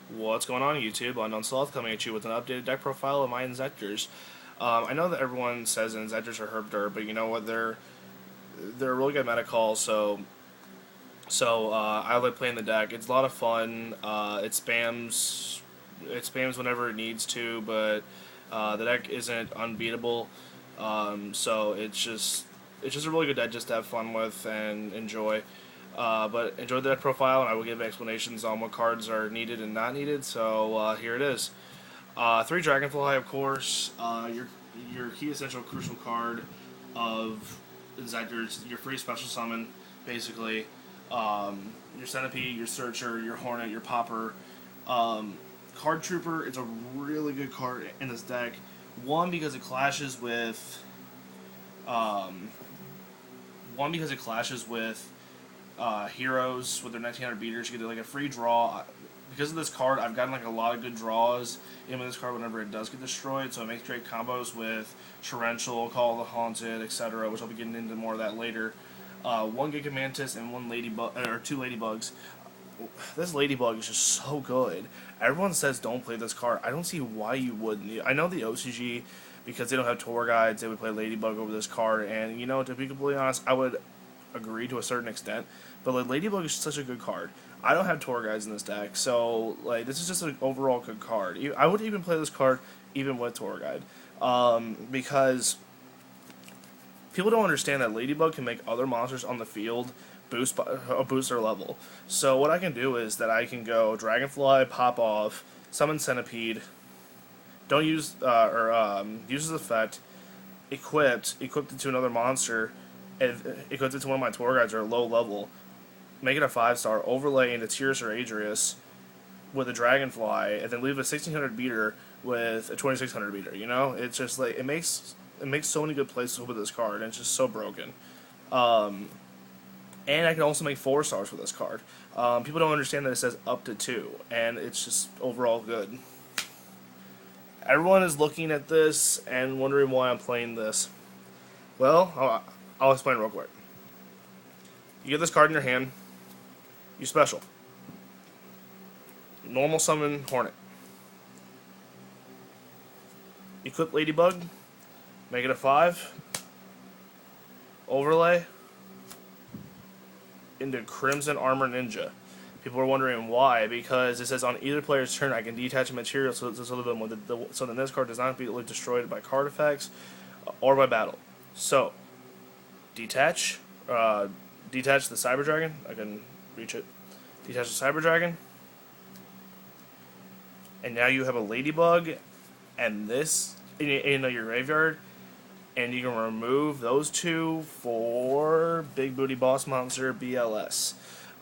What's going on YouTube? Unknown Sloth coming at you with an updated deck profile of my Inzektors. I know that everyone says Inzektors are herb dirt, but you know what? They're a really good meta call. So I like playing the deck. It's a lot of fun. It spams whenever it needs to, but the deck isn't unbeatable. So it's just a really good deck just to have fun with and enjoy. But enjoy the deck profile, and I will give explanations on what cards are needed and not needed. So here it is. Three Dragonfly, of course. Your key essential crucial card of Inzektor, your free special summon, basically. Your Centipede, your Searcher, your Hornet, your Popper. Card Trooper is a really good card in this deck. One because it clashes with. One because it clashes with heroes with their 1900 beaters. You get like a free draw. Because of this card, I've gotten like a lot of good draws in with this card whenever it does get destroyed. So it makes great combos with Torrential, Call of the Haunted, etc., which I'll be getting into more of that later. One Giga Mantis and one Ladybug, or two Ladybugs. This Ladybug is just so good. Everyone says don't play this card. I don't see why you wouldn't. I know the OCG, because they don't have tour guides, they would play Ladybug over this card. And you know, to be completely honest, I would agree to a certain extent. But like Ladybug is such a good card. I don't have tour guides in this deck, so like this is just an overall good card. I would even play this card even with tour guide, because people don't understand that Ladybug can make other monsters on the field boost their level. So what I can do is that I can go Dragonfly, pop off, summon Centipede, don't use use this effect, equipped it to another monster, and equipped it to one of my tour guides or a low level. Make it a 5-star, overlay into Tyrus or Adrius with a Dragonfly, and then leave a 1600 beater with a 2600 beater. You know, it's just like it makes so many good plays with this card, and it's just so broken. And I can also make 4-stars with this card. People don't understand that it says up to 2, and it's just overall good. Everyone is looking at this and wondering why I'm playing this. Well, I'll explain real quick. You get this card in your hand. You special. Normal summon Hornet. Equip Ladybug. Make it a 5. Overlay into Crimson Armor Ninja. People are wondering why, because it says on either player's turn I can detach a material so that this card does not be destroyed by card effects or by battle. So, detach the Cyber Dragon. I can reach it. Detach the Cyber Dragon. And now you have a Ladybug and this in your graveyard. And you can remove those two for Big Booty Boss Monster BLS.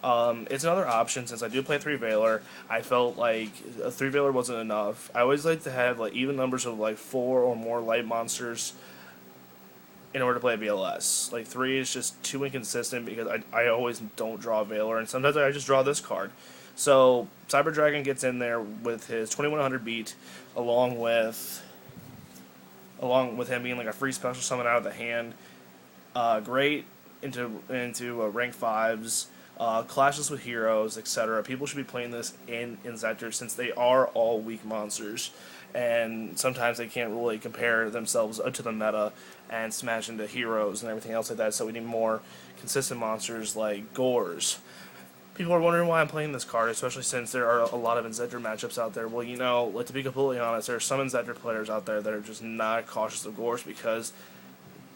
It's another option since I do play 3 Veiler. I felt like a 3 Veiler wasn't enough. I always like to have like even numbers of like 4 or more light monsters in order to play BLS. Like 3 is just too inconsistent because I always don't draw a Veiler, and sometimes I just draw this card. So Cyber Dragon gets in there with his 2100 beat, along with him being like a free special summon out of the hand. Great into rank 5s, clashes with heroes, etc. People should be playing this in Inzektor since they are all weak monsters, and sometimes they can't really compare themselves to the meta and smash into heroes and everything else like that. So we need more consistent monsters like Gores. People are wondering why I'm playing this card, especially since there are a lot of Inzektor matchups out there. Well, you know, like, to be completely honest, there are some Inzektor players out there that are just not cautious of Gores because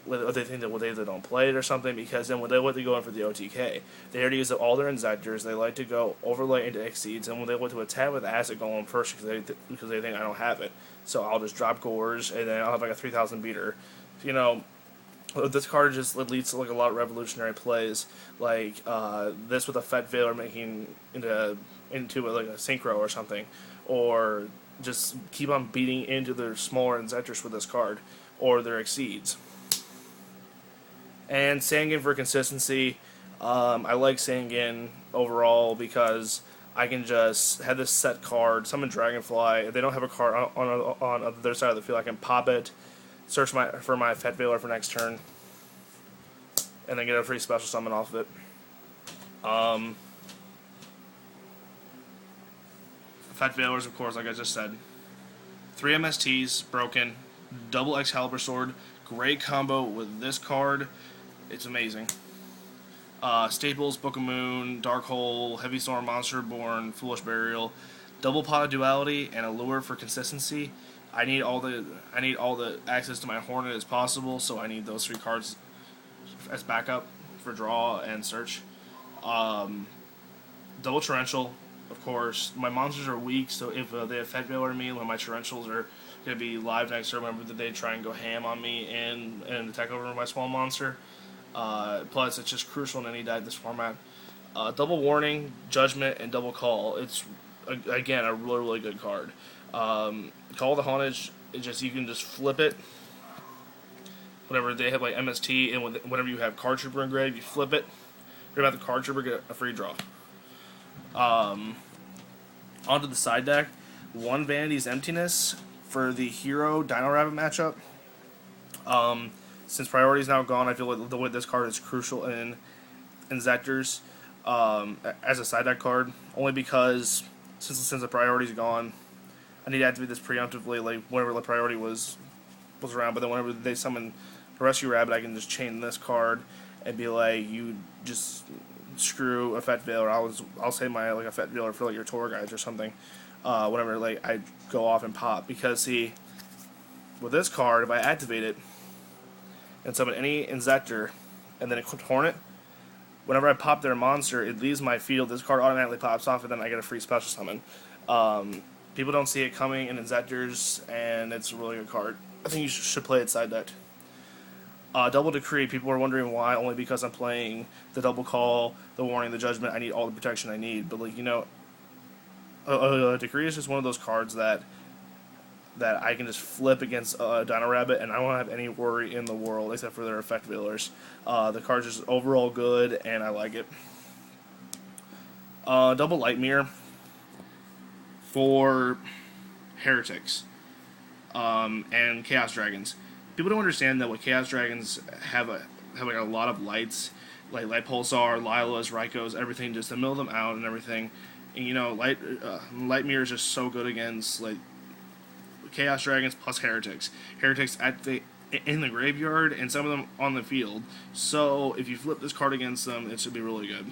they think that they don't play it or something, because then when they go in for the OTK, they already use all their Inzektors. They like to go overlay into Exceeds, and when they want to attack with Acid Golem first because they think I don't have it, so I'll just drop Gores, and then I'll have like a 3000 beater. You know, this card just leads to like a lot of revolutionary plays, like this with a Fet Veiler making into like a Synchro or something, or just keep on beating into their smaller Inzektors with this card, or their Exceeds. And Sangin for consistency. I like Sangin overall because I can just have this set card, summon Dragonfly. If they don't have a card on their side of the field, I can pop it, search for my Fet Veiler for next turn, and then get a free special summon off of it. Fat Veilers, of course, like I just said. 3 MSTs, broken. Double Excalibur Sword. Great combo with this card. It's amazing. Staples, Book of Moon, Dark Hole, Heavy Storm, Monster Born, Foolish Burial. Double Pot of Duality and Allure for consistency. I need all the access to my Hornet as possible, so I need those 3 cards as backup for draw and search. Double Torrential, of course. My monsters are weak, so if they have Fat Veiler me, when my Torrentials are going to be live next turn, remember that they try and go ham on me and attack over my small monster. Plus, it's just crucial in any deck this format. Double Warning, Judgment, and Double Call. It's, again, a really, really good card. Call the Hauntage, you can just flip it. Whenever they have like MST, and whenever you have Card Trooper engraved, you flip it. You're about the Card Trooper, get a free draw. Onto the side deck. 1 Vanity's Emptiness for the Hero Dino Rabbit matchup. Since priority is now gone, I feel like the way this card is crucial in Inzektors as a side deck card. Only because since the priority is gone, I need to activate this preemptively, like whenever the priority was around. But then whenever they summon the Rescue Rabbit, I can just chain this card and be like, you just screw a Fat Veiler. I'll say my like a Fat Veiler for like your tour guides or something. Whenever like I go off and pop, because see, with this card, if I activate it and summon any Inzektor and then equip Hornet, whenever I pop their monster, it leaves my field. This card automatically pops off, and then I get a free special summon. People don't see it coming in Inzektors, and it's a really good card. I think you should play it side decked. Double Decree, people are wondering why, only because I'm playing the Double Call, the Warning, the Judgment. I need all the protection I need, but like, you know, Decree is just one of those cards that I can just flip against Dino Rabbit, and I won't have any worry in the world except for their effect veilers. The card's just overall good, and I like it. Double Light Mirror for Heretics and Chaos Dragons. People don't understand that with Chaos Dragons have like a lot of lights, like Light Pulsar, Lilas, Rykos, everything, just to mill them out and everything. And you know, Light Mirror is just so good against like Chaos Dragons plus Heretics. Heretics in the graveyard and some of them on the field. So if you flip this card against them, it should be really good.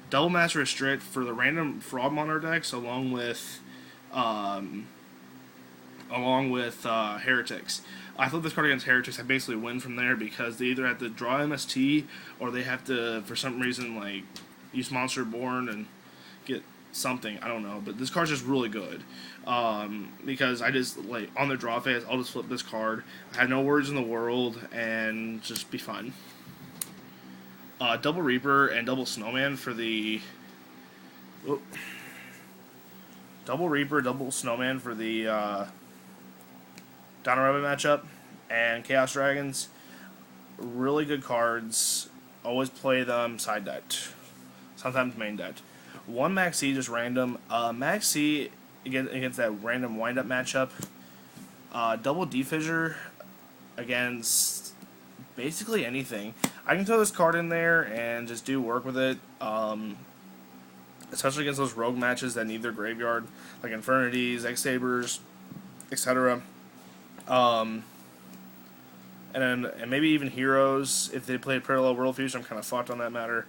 Double Master Restrict for the random Fraud Monitor decks, along with Heretics. I flip this card against Heretics, I basically win from there because they either have to draw MST or they have to, for some reason, like use Monster Born and get something. I don't know, but this card's just really good because I just like on the draw phase, I'll just flip this card. I have no worries in the world and just be fun. Double Reaper and Double Snowman for the Double Reaper, Double Snowman for the Dino Rabbit matchup, and Chaos Dragons. Really good cards. Always play them side decked, sometimes main decked. 1 Max C, just random. Max C against that random wind-up matchup. Double D-Fissure against basically anything. I can throw this card in there and just do work with it. Especially against those rogue matches that need their graveyard, like Infernities, X-Sabers, etc. And maybe even Heroes. If they played Parallel World Fusion, I'm kind of fucked on that matter.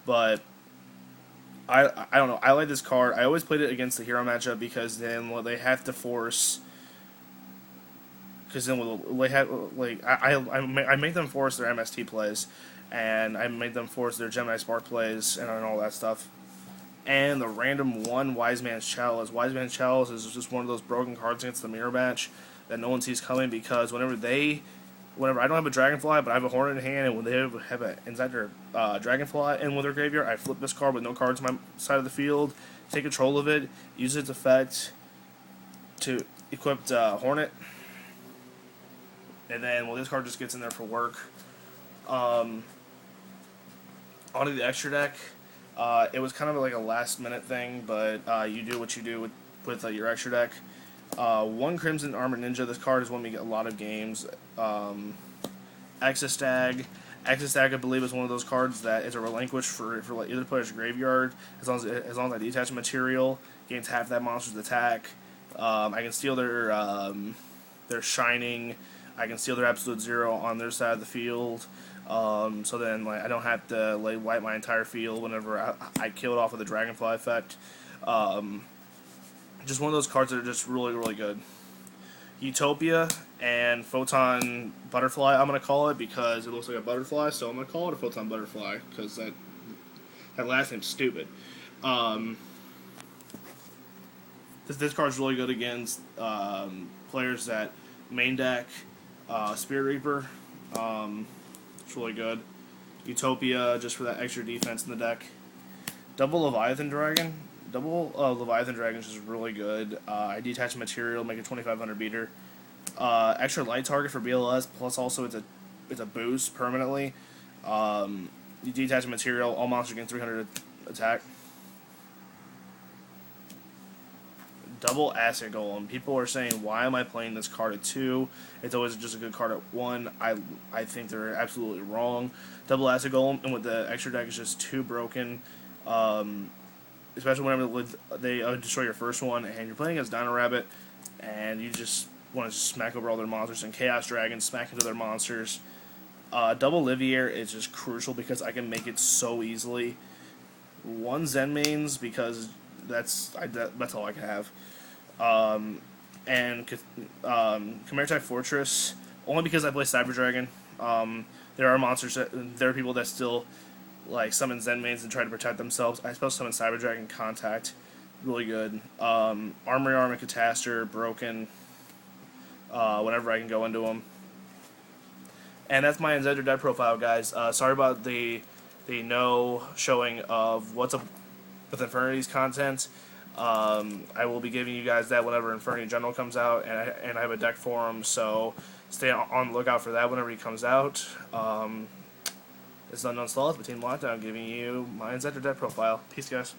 But I don't know. I like this card. I always played it against the Hero matchup because then they have to force. Because then they have like I make them force their MST plays, and I make them force their Gemini Spark plays and all that stuff. And the random 1 Wise Man's Chalice. Wise Man's Chalice is just one of those broken cards against the mirror match that no one sees coming because whenever I don't have a Dragonfly, but I have a Hornet in hand, and when they have an Inzektor Dragonfly in with their graveyard, I flip this card with no cards on my side of the field, take control of it, use its effect to equip Hornet, and then this card just gets in there for work. Onto the extra deck. It was kind of like a last minute thing, but you do what you do with your extra deck. 1 Crimson Armor Ninja. This card has won me a lot of games. Exostag. Exostag, I believe, is one of those cards that is a relinquish for like either player's graveyard as long as I detach material gains half that monster's attack. I can steal their Shining. I can steal their Absolute Zero on their side of the field. So then, like, I don't have to wipe my entire field whenever I kill it off with the Dragonfly effect. Just one of those cards that are just really, really good. Utopia and Photon Butterfly, I'm going to call it because it looks like a butterfly, so I'm going to call it a Photon Butterfly because that last name's stupid. This card's really good against players that main deck Spirit Reaper. It's really good. Utopia, just for that extra defense in the deck. Double Leviathan Dragon. Double Leviathan Dragon is just really good. I detach material, make a 2500 beater. Extra light target for BLS, plus also it's a boost permanently. You detach material, all monsters gain 300 attack. Double Acid Golem. People are saying, why am I playing this card at 2? It's always just a good card at 1. I think they're absolutely wrong. Double Acid Golem, and with the extra deck, is just too broken. Especially whenever they destroy your first one, and you're playing as Dino Rabbit, and you just want to smack over all their monsters, and Chaos Dragon, smack into their monsters. Double Livier is just crucial because I can make it so easily. 1 Zen Mains, because that's all I can have. And Chimera Fortress, only because I play Cyber Dragon. There are monsters there are people that still like summon Zen Mains and try to protect themselves. I suppose summon Cyber Dragon Contact, really good. Armory Arm and Catastor, broken. Whenever I can go into them. And that's my Inzektor deck profile, guys. Sorry about the no showing of what's up with Infernity's content. I will be giving you guys that whenever Infernity General comes out, and I have a deck for him, so stay on the lookout for that whenever he comes out. It's Unknown Sloth, but Team Lockdown giving you my Inzektor deck profile. Peace, guys.